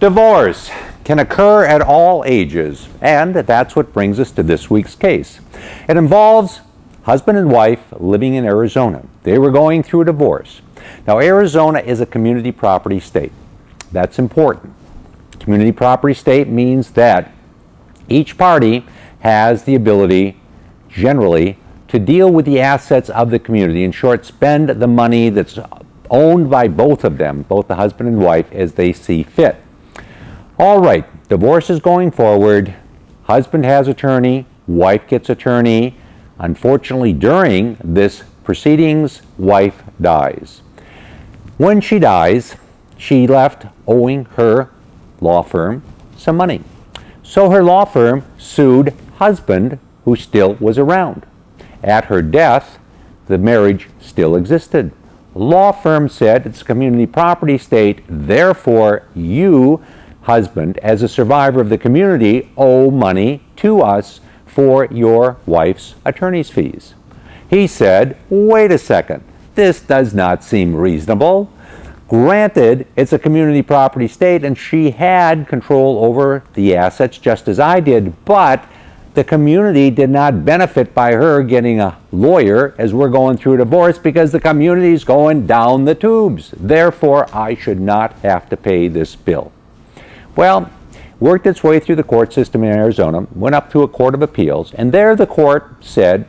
Divorce can occur at all ages, and that's what brings us to this week's case. It involves husband and wife living in Arizona. They were going through a divorce. Now, Arizona is a community property state. That's important. Community property state means that each party has the ability, generally, to deal with the assets of the community. In short, spend the money that's owned by both of them, both the husband and wife, as they see fit. All right, divorce is going forward. Husband has attorney, wife gets attorney. Unfortunately, during this proceedings, wife dies. When she dies, she left owing her law firm some money. So her law firm sued husband, who still was around. At her death, the marriage still existed. Law firm said it's a community property state, therefore you, husband, as a survivor of the community, owe money to us for your wife's attorney's fees. He said, wait a second, this does not seem reasonable. Granted, it's a community property state and she had control over the assets just as I did, but the community did not benefit by her getting a lawyer as we're going through a divorce because the community is going down the tubes. Therefore, I should not have to pay this bill. Well, worked its way through the court system in Arizona, went up to a court of appeals, and there the court said,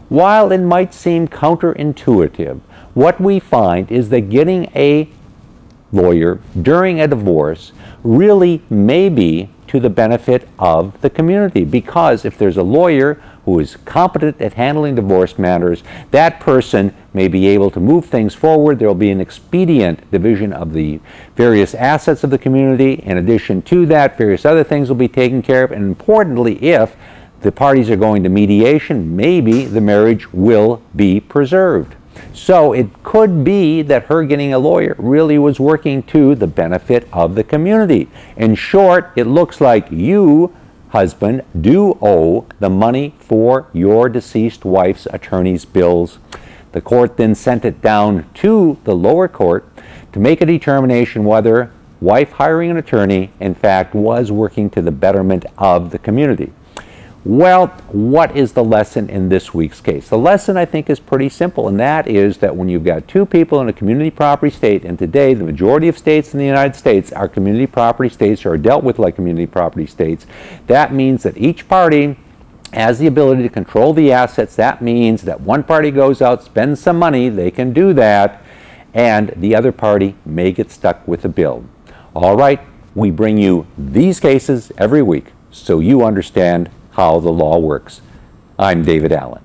while it might seem counterintuitive, what we find is that getting a lawyer during a divorce really may be to the benefit of the community, because if there's a lawyer who is competent at handling divorce matters, that person may be able to move things forward. There will be an expedient division of the various assets of the community. In addition to that, various other things will be taken care of, and importantly, if the parties are going to mediation, maybe the marriage will be preserved. So it could be that her getting a lawyer really was working to the benefit of the community. In short, it looks like you, husband, do owe the money for your deceased wife's attorney's bills. The court then sent it down to the lower court to make a determination whether wife hiring an attorney, in fact, was working to the betterment of the community. Well, what is the lesson in this week's case? The lesson, I think, is pretty simple, and that is that when you've got two people in a community property state, and today the majority of states in the United States are community property states or are dealt with like community property states, that means that each party has the ability to control the assets. That means that one party goes out, spends some money, they can do that, and the other party may get stuck with a bill. All right, we bring you these cases every week so you understand how the law works. I'm David Allen.